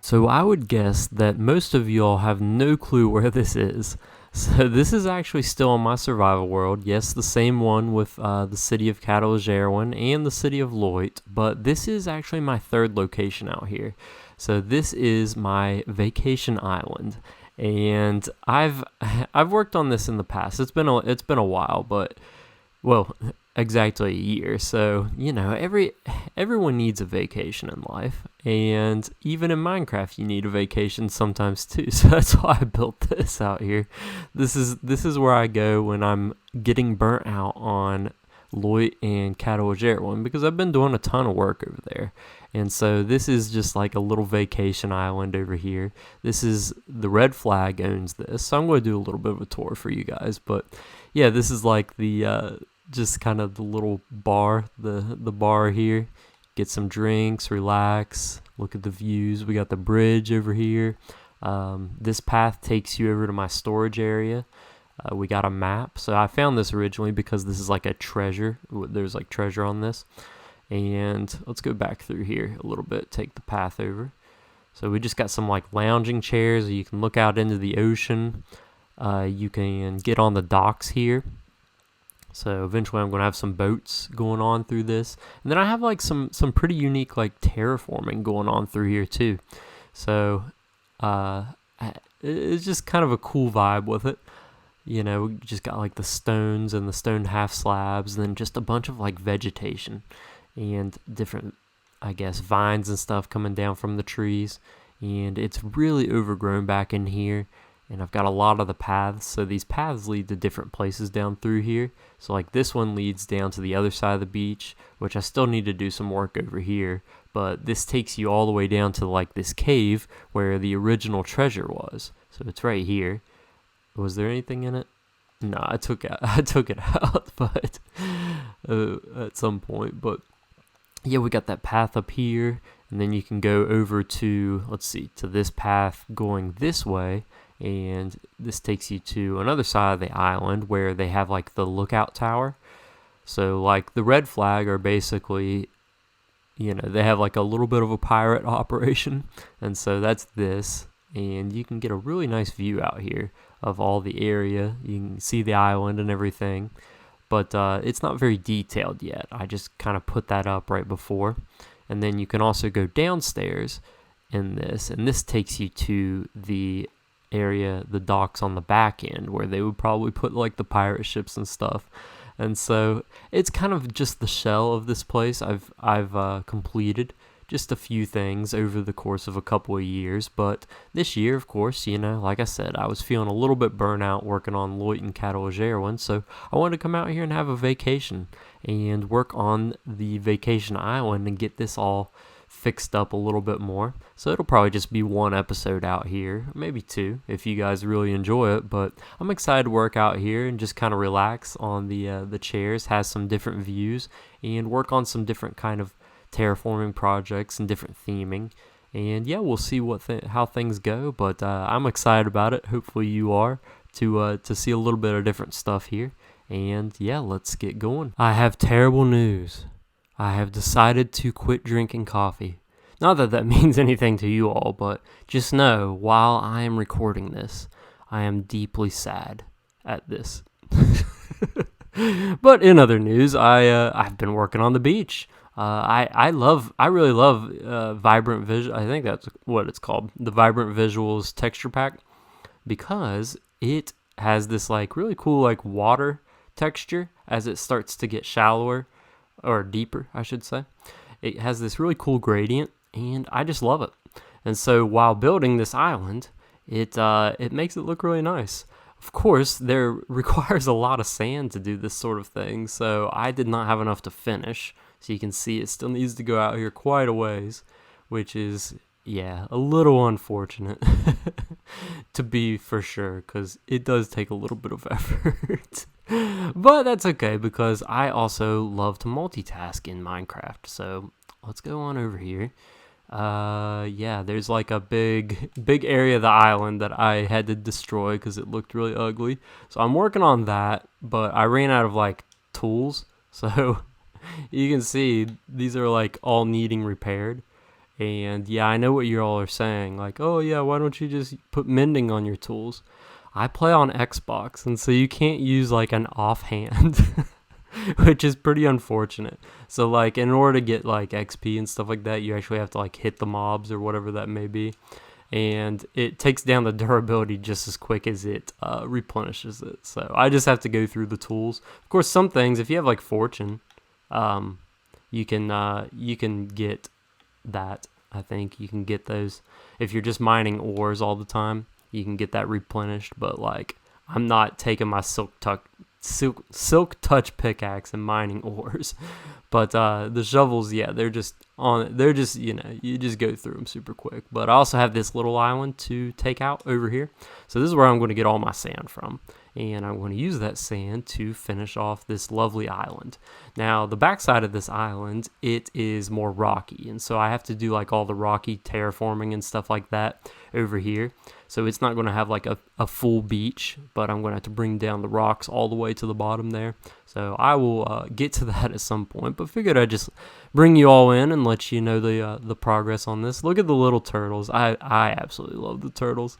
So I would guess that most of y'all have no clue where this is. So this is actually still in my survival world. Yes, the same one with the city of Catalogerawan and the city of Loit, but this is actually my third location out here. So this is my vacation island, and I've worked on this in the past. It's been a while, but well, exactly a year. So, everyone needs a vacation in life, and even in Minecraft you need a vacation sometimes too. So that's why I built this out here. This is where I go when I'm getting burnt out on Loit and Catalogerawan, because I've been doing a ton of work over there. And so this is just like a little vacation island over here. This is the red flag owns this. So I'm going to do a little bit of a tour for you guys, but yeah, this is like the just kind of the little bar, the bar here. Get some drinks, relax, look at the views. We got the bridge over here. This path takes you over to my storage area. We got a map. So I found this originally because this is like a treasure. There's like treasure on this. And let's go back through here a little bit, take the path over. So we just got some like lounging chairs. You can look out into the ocean. You can get on the docks here. So eventually I'm going to have some boats going on through this. And then I have like some pretty unique like terraforming going on through here too. So it's just kind of a cool vibe with it. We just got like the stones and the stone half slabs, and then just a bunch of like vegetation and different, I guess, vines and stuff coming down from the trees. And it's really overgrown back in here. And I've got a lot of the paths. So these paths lead to different places down through here. So like this one leads down to the other side of the beach, which I still need to do some work over here. But this takes you all the way down to like this cave where the original treasure was. So it's right here. Was there anything in it? No, I took it out, but at some point. But yeah, we got that path up here, and then you can go over to, let's see, to this path going this way, and this takes you to another side of the island where they have like the lookout tower. So like the red flag are basically, they have like a little bit of a pirate operation, and so that's this. And you can get a really nice view out here of all the area. You can see the island and everything, but it's not very detailed yet. I just kind of put that up right before. And then you can also go downstairs in this, and this takes you to the area, the docks on the back end, where they would probably put like the pirate ships and stuff. And so it's kind of just the shell of this place. I've completed just a few things over the course of a couple of years, but this year, of course, like I said, I was feeling a little bit burnout working on Loit and Catalogerawan, so I wanted to come out here and have a vacation and work on the vacation island and get this all fixed up a little bit more. So it'll probably just be one episode out here, maybe two, if you guys really enjoy it. But I'm excited to work out here and just kind of relax on the chairs, has some different views, and work on some different kind of terraforming projects and different theming. And yeah, we'll see how things go, but I'm excited about it. Hopefully you are, to see a little bit of different stuff here. And yeah, let's get going. I have terrible news. I have decided to quit drinking coffee. Not that that means anything to you all, but just know, while I am recording this, I am deeply sad at this. But in other news, I've been working on the beach. I really love Vibrant Visual. I think that's what it's called, the Vibrant Visuals texture pack, because it has this like really cool like water texture as it starts to get shallower, or deeper, I should say. It has this really cool gradient, and I just love it. And so while building this island, it makes it look really nice. Of course, there requires a lot of sand to do this sort of thing, so I did not have enough to finish. So you can see it still needs to go out here quite a ways, which is, yeah, a little unfortunate to be for sure, because it does take a little bit of effort. But that's okay, because I also love to multitask in Minecraft. So let's go on over here. Yeah, there's like a big area of the island that I had to destroy because it looked really ugly. So I'm working on that, but I ran out of like tools. So you can see these are like all needing repaired. And yeah, I know what you all are saying. Like, oh yeah, why don't you just put mending on your tools? I play on Xbox, and so you can't use like an offhand, which is pretty unfortunate. So like, in order to get like XP and stuff like that, you actually have to like hit the mobs or whatever that may be, and it takes down the durability just as quick as it replenishes it. So I just have to go through the tools. Of course, some things, if you have like fortune, you can get that. I think you can get those if you're just mining ores all the time. You can get that replenished, but like I'm not taking my silk touch pickaxe and mining ores. But the shovels, yeah, they're just you just go through them super quick. But I also have this little island to take out over here. So this is where I'm going to get all my sand from. And I'm going to use that sand to finish off this lovely island. Now, the backside of this island, it is more rocky. And so I have to do like all the rocky terraforming and stuff like that over here. So it's not going to have like a full beach, but I'm going to have to bring down the rocks all the way to the bottom there. So I will get to that at some point, but figured I'd just bring you all in and let you know the progress on this. Look at the little turtles. I absolutely love the turtles.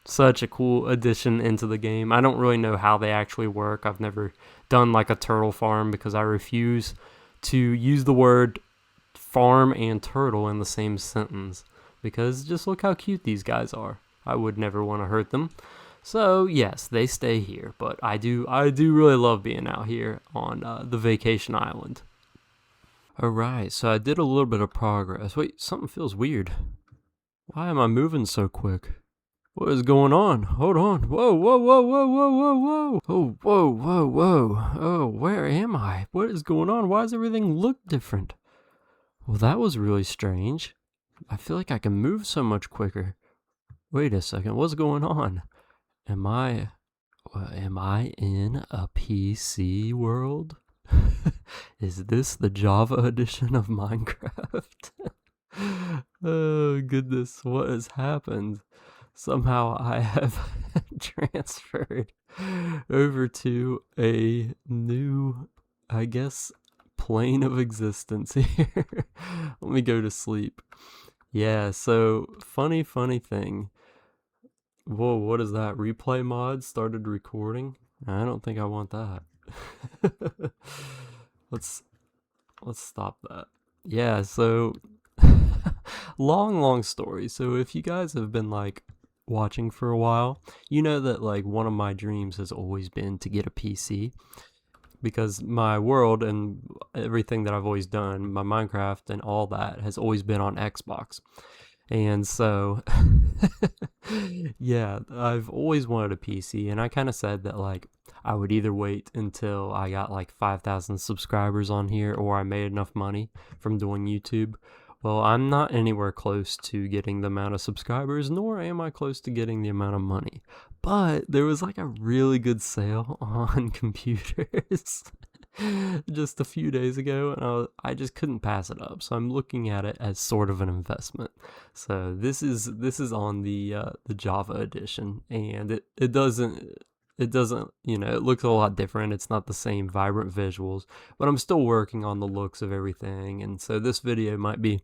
Such a cool addition into the game. I don't really know how they actually work. I've never done like a turtle farm because I refuse to use the word farm and turtle in the same sentence, because just look how cute these guys are. I would never want to hurt them. So yes, they stay here, but I do really love being out here on the vacation island. Alright, so I did a little bit of progress. Wait, something feels weird. Why am I moving so quick? What is going on? Hold on. Whoa, whoa, whoa, whoa, whoa, whoa, whoa. Oh, whoa, whoa, whoa. Oh, where am I? What is going on? Why does everything look different? Well, that was really strange. I feel like I can move so much quicker. Wait a second. What's going on? Am I in a PC world? Is this the Java edition of Minecraft? Oh, goodness. What has happened? Somehow I have transferred over to a new, I guess, plane of existence here. Let me go to sleep. Yeah, so funny thing. Whoa, what is that? Replay mod started recording? I don't think I want that. Let's stop that. Yeah, so long story. So if you guys have been like watching for a while, you know that like one of my dreams has always been to get a PC, because my world and everything that I've always done, my Minecraft and all that, has always been on Xbox. And so yeah, I've always wanted a PC, and I kind of said that like I would either wait until I got like 5,000 subscribers on here, or I made enough money from doing YouTube. Well, I'm not anywhere close to getting the amount of subscribers, nor am I close to getting the amount of money. But there was like a really good sale on computers just a few days ago, and I just couldn't pass it up. So I'm looking at it as sort of an investment. So this is on the Java edition, and it doesn't, it looks a lot different. It's not the same vibrant visuals, but I'm still working on the looks of everything, and so this video might be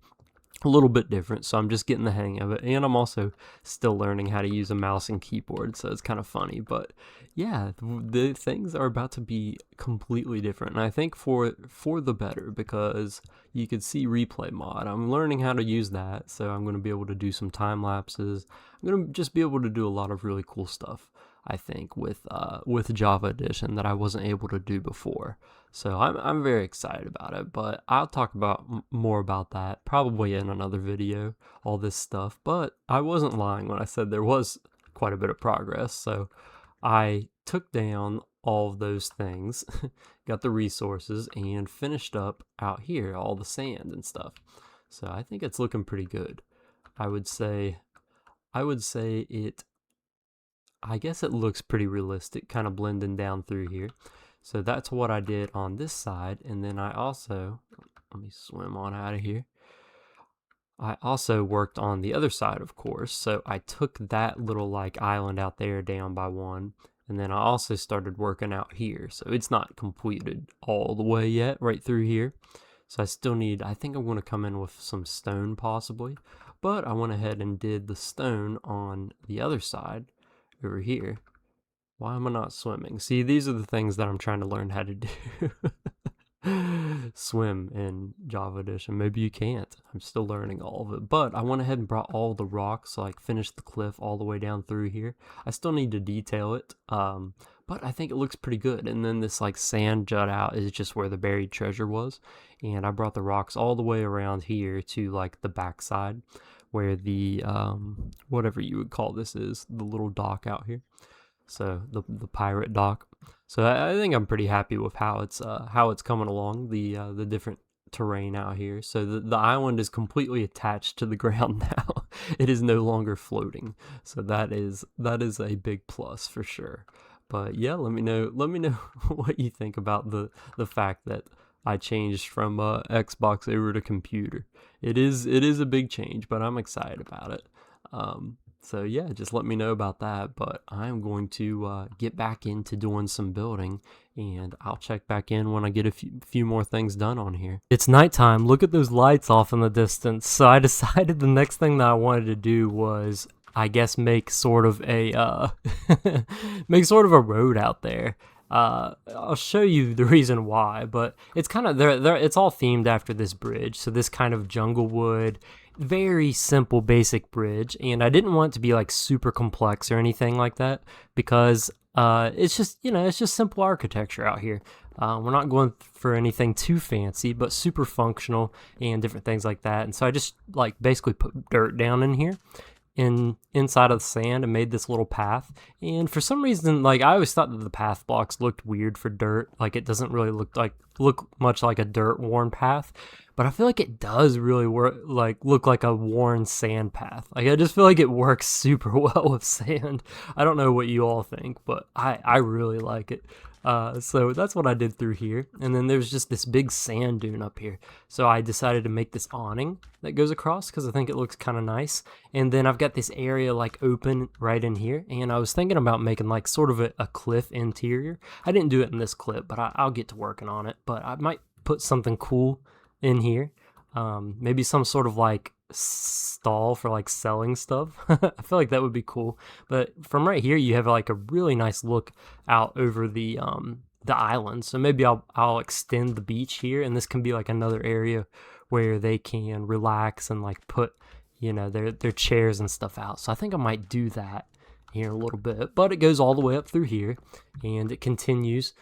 a little bit different, so I'm just getting the hang of it, and I'm also still learning how to use a mouse and keyboard, so it's kind of funny. But yeah, the things are about to be completely different, and I think for the better, because you could see replay mod. I'm learning how to use that, so I'm going to be able to do some time lapses. I'm going to just be able to do a lot of really cool stuff, I think, with Java Edition that I wasn't able to do before. So I'm very excited about it, but I'll talk about more about that probably in another video, all this stuff. But I wasn't lying when I said there was quite a bit of progress. So I took down all of those things, got the resources, and finished up out here all the sand and stuff. So I think it's looking pretty good. I would say it, I guess it looks pretty realistic, kind of blending down through here. So that's what I did on this side, and then I also, let me swim on out of here. I also worked on the other side, of course. So I took that little like island out there down by one, and then I also started working out here. So it's not completed all the way yet, right through here. So I still need, I think I'm going to come in with some stone possibly, but I went ahead and did the stone on the other side over here. Why am I not swimming? See, these are the things that I'm trying to learn how to do. Swim in Java Edition. Maybe you can't. I'm still learning all of it. But I went ahead and brought all the rocks, like finished the cliff all the way down through here. I still need to detail it, but I think it looks pretty good. And then this like sand jut out is just where the buried treasure was. And I brought the rocks all the way around here to like the backside where the, whatever you would call this is, the little dock out here. So the pirate dock. So I think I'm pretty happy with how it's coming along, the different terrain out here. So the island is completely attached to the ground now. It is no longer floating. So that is a big plus for sure. But yeah, let me know what you think about the fact that I changed from Xbox over to computer. It is a big change, but I'm excited about it. So yeah, just let me know about that, but I'm going to get back into doing some building, and I'll check back in when I get a few more things done on here. It's nighttime. Look at those lights off in the distance. So I decided the next thing that I wanted to do was, I guess, make sort of a make sort of a road out there. I'll show you the reason why, but it's kind of it's all themed after this bridge. So this kind of jungle wood, very simple basic bridge, and I didn't want it to be like super complex or anything like that, because it's just simple architecture out here. We're not going for anything too fancy, but super functional and different things like that. And so I just like basically put dirt down in here inside of the sand and made this little path. And for some reason, like, I always thought that the path blocks looked weird for dirt. Like, it doesn't really look much like a dirt worn path, but I feel like it does really look like a worn sand path. Like, I just feel like it works super well with sand. I don't know what you all think, but I really like it. So that's what I did through here. And then there's just this big sand dune up here. So I decided to make this awning that goes across because I think it looks kind of nice. And then I've got this area like open right in here. And I was thinking about making like sort of a cliff interior. I didn't do it in this clip, but I'll get to working on it. But I might put something cool in here. Maybe some sort of like stall for like selling stuff. I feel like that would be cool. But from right here you have like a really nice look out over the island. So maybe I'll extend the beach here, and this can be like another area where they can relax and like put, you know, their chairs and stuff out. So I think I might do that here in a little bit. But it goes all the way up through here, and it continues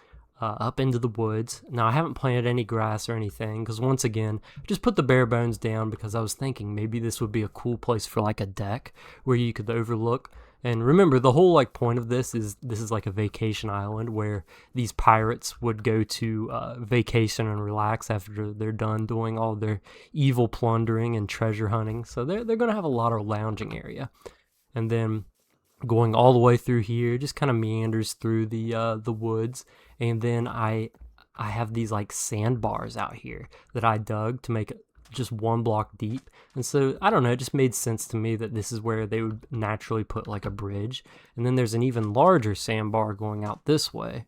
up into the woods. Now, I haven't planted any grass or anything because, once again, just put the bare bones down because I was thinking maybe this would be a cool place for like a deck where you could overlook. And remember, the whole like point of this is like a vacation island where these pirates would go to vacation and relax after they're done doing all their evil plundering and treasure hunting. So they're going to have a lot of lounging area. And then going all the way through here, just kind of meanders through the woods. And then I have these like sandbars out here that I dug to make it just 1 block deep. And so, I don't know, it just made sense to me that this is where they would naturally put like a bridge. And then there's an even larger sandbar going out this way,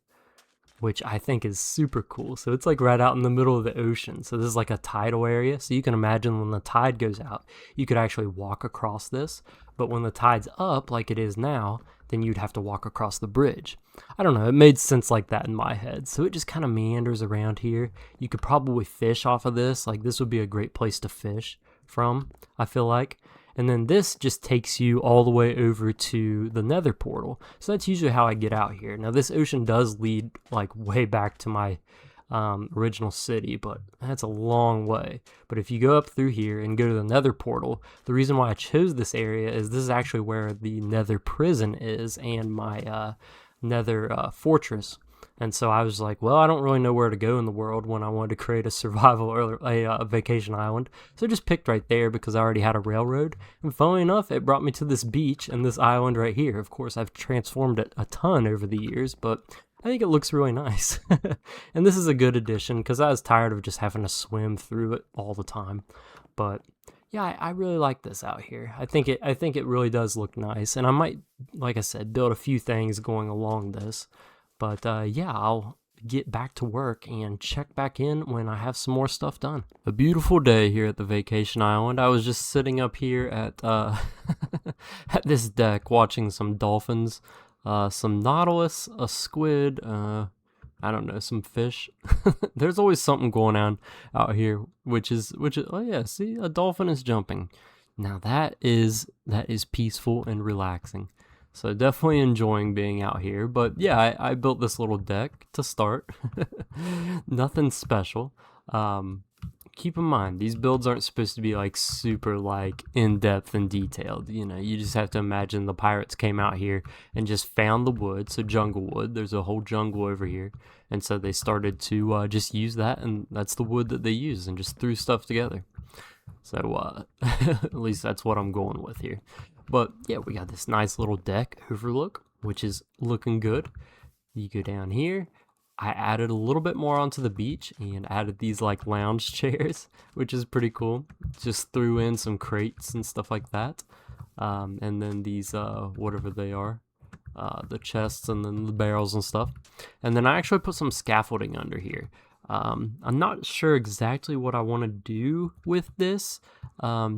which I think is super cool. So it's like right out in the middle of the ocean. So this is like a tidal area. So you can imagine when the tide goes out, you could actually walk across this. But when the tide's up, like it is now, then you'd have to walk across the bridge. I don't know, it made sense like that in my head. So it just kind of meanders around here. You could probably fish off of this. Like, this would be a great place to fish from, I feel like. And then this just takes you all the way over to the nether portal. So that's usually how I get out here. Now, this ocean does lead like way back to my original city, but that's a long way. But if you go up through here and go to the nether portal, the reason why I chose this area is this is actually where the nether prison is and my nether fortress. And so I was like, well, I don't really know where to go in the world when I wanted to create a survival or a vacation island. So I just picked right there because I already had a railroad. And funnily enough, it brought me to this beach and this island right here. Of course, I've transformed it a ton over the years, but I think it looks really nice. And this is a good addition because I was tired of just having to swim through it all the time. But yeah, I really like this out here. I think it really does look nice. And I might, like I said, build a few things going along this. But yeah, I'll get back to work and check back in when I have some more stuff done. A beautiful day here at the vacation island. I was just sitting up here at at this deck watching some dolphins, some nautilus, a squid, I don't know, some fish. There's always something going on out here, which is oh yeah, see, a dolphin is jumping. Now that is peaceful and relaxing. So definitely enjoying being out here. But yeah, I built this little deck to start. Nothing special. Keep in mind, these builds aren't supposed to be like super like in-depth and detailed. You know, you just have to imagine the pirates came out here and just found the wood. So jungle wood, there's a whole jungle over here. And so they started to just use that, and that's the wood that they use, and just threw stuff together. So at least that's what I'm going with here. But yeah, we got this nice little deck overlook, which is looking good. You go down here. I added a little bit more onto the beach and added these like lounge chairs, which is pretty cool. Just threw in some crates and stuff like that. And then these, whatever they are, the chests and then the barrels and stuff. And then I actually put some scaffolding under here. I'm not sure exactly what I want to do with this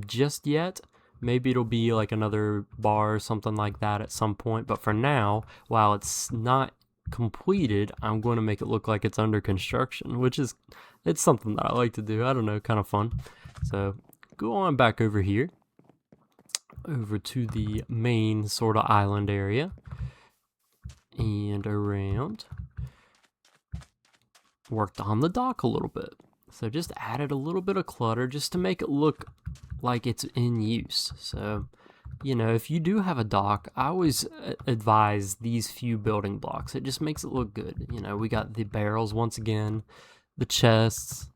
just yet. Maybe it'll be like another bar or something like that at some point. But for now, while it's not completed, I'm going to make it look like it's under construction, which is, it's something that I like to do. I don't know, kind of fun. So go on back over here, over to the main sort of island area and around. Worked on the dock a little bit. So just added a little bit of clutter just to make it look like it's in use. So, you know, if you do have a dock, I always advise these few building blocks. It just makes it look good. You know, we got the barrels once again, the chests,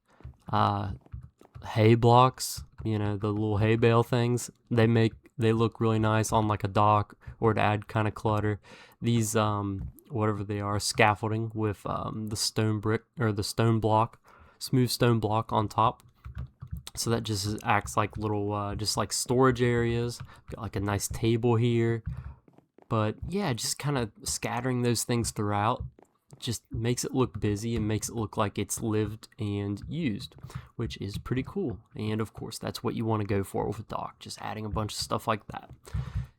hay blocks, you know, the little hay bale things. They look really nice on like a dock, or to add kind of clutter. These whatever they are, scaffolding with the stone brick or the stone block, smooth stone block on top. So that just acts like little, just like storage areas. Got like a nice table here. But yeah, just kind of scattering those things throughout just makes it look busy and makes it look like it's lived and used, which is pretty cool. And of course, that's what you want to go for with a dock, just adding a bunch of stuff like that.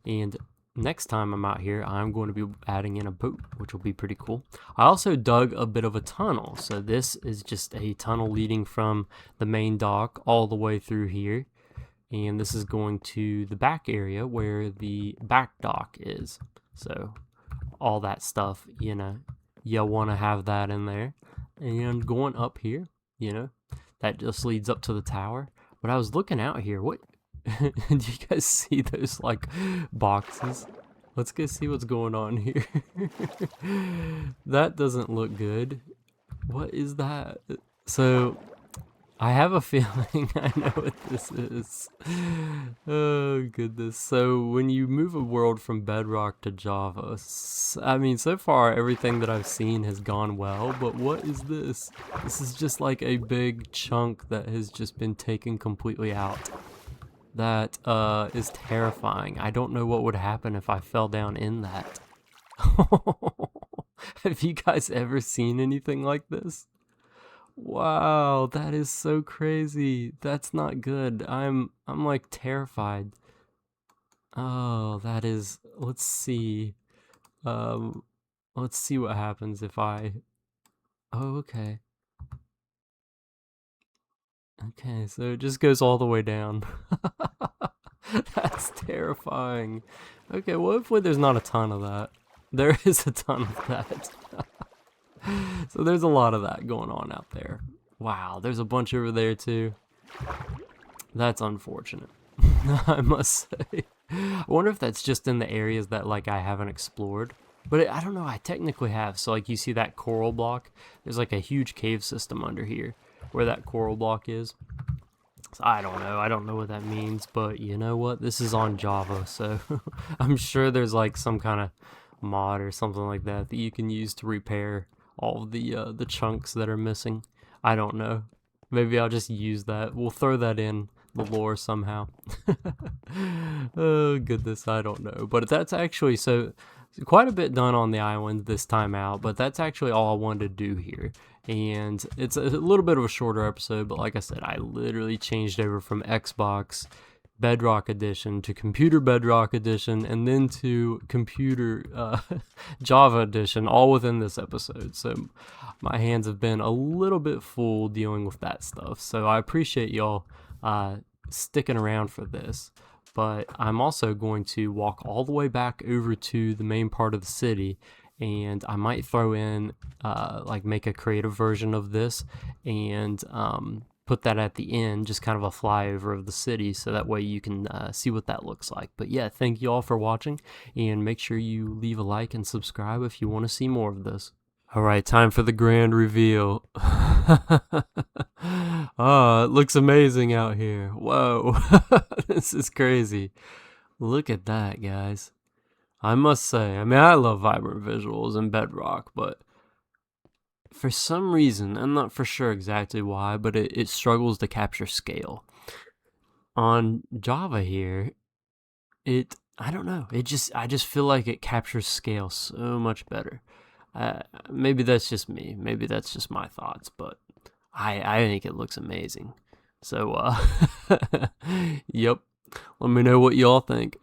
And next time I'm out here, I'm going to be adding in a boat, which will be pretty cool. I also dug a bit of a tunnel. So this is just a tunnel leading from the main dock all the way through here. And this is going to the back area where the back dock is. So all that stuff, you know, you want to have that in there. And going up here, you know, that just leads up to the tower. But I was looking out here, what? Do you guys see those like boxes? Let's go see what's going on here. That doesn't look good. What is that? So I have a feeling I know what this is. Oh goodness. So when you move a world from Bedrock to Java, I mean, so far everything that I've seen has gone well, but what is this? This is just like a big chunk that has just been taken completely out. That is terrifying. I don't know what would happen if I fell down in that. Have you guys ever seen anything like this? Wow, that is so crazy. That's not good. I'm like terrified. Oh, that is, let's see. Let's see what happens if I, oh, okay. Okay, so it just goes all the way down. That's terrifying. Okay, well, hopefully there's not a ton of that. There is a ton of that. So there's a lot of that going on out there. Wow, there's a bunch over there too. That's unfortunate, I must say. I wonder if that's just in the areas that like I haven't explored. But I don't know, I technically have. So like you see that coral block? There's like a huge cave system under here where that coral block is. So I don't know what that means, but you know what? This is on Java, so I'm sure there's like some kind of mod or something like that that you can use to repair all of the chunks that are missing. I don't know. Maybe I'll just use that. We'll throw that in the lore somehow. Oh goodness, I don't know. But that's actually, so quite a bit done on the island this time out, but that's actually all I wanted to do here. And it's a little bit of a shorter episode, but like I said, I literally changed over from Xbox Bedrock Edition to Computer Bedrock Edition and then to Computer Java Edition, all within this episode. So my hands have been a little bit full dealing with that stuff. So I appreciate y'all sticking around for this. But I'm also going to walk all the way back over to the main part of the city, and I might throw in like make a creative version of this and put that at the end, just kind of a flyover of the city, so that way you can see what that looks like. But yeah, thank you all for watching, and make sure you leave a like and subscribe if you want to see more of this. All right, time for the grand reveal. Oh, it looks amazing out here. Whoa, this is crazy. Look at that, guys. I must say, I mean, I love vibrant visuals in Bedrock, but for some reason, I'm not for sure exactly why, but it struggles to capture scale. On Java here, I don't know, I just feel like it captures scale so much better. Maybe that's just me. Maybe that's just my thoughts, but I think it looks amazing. So, yep. Let me know what y'all think.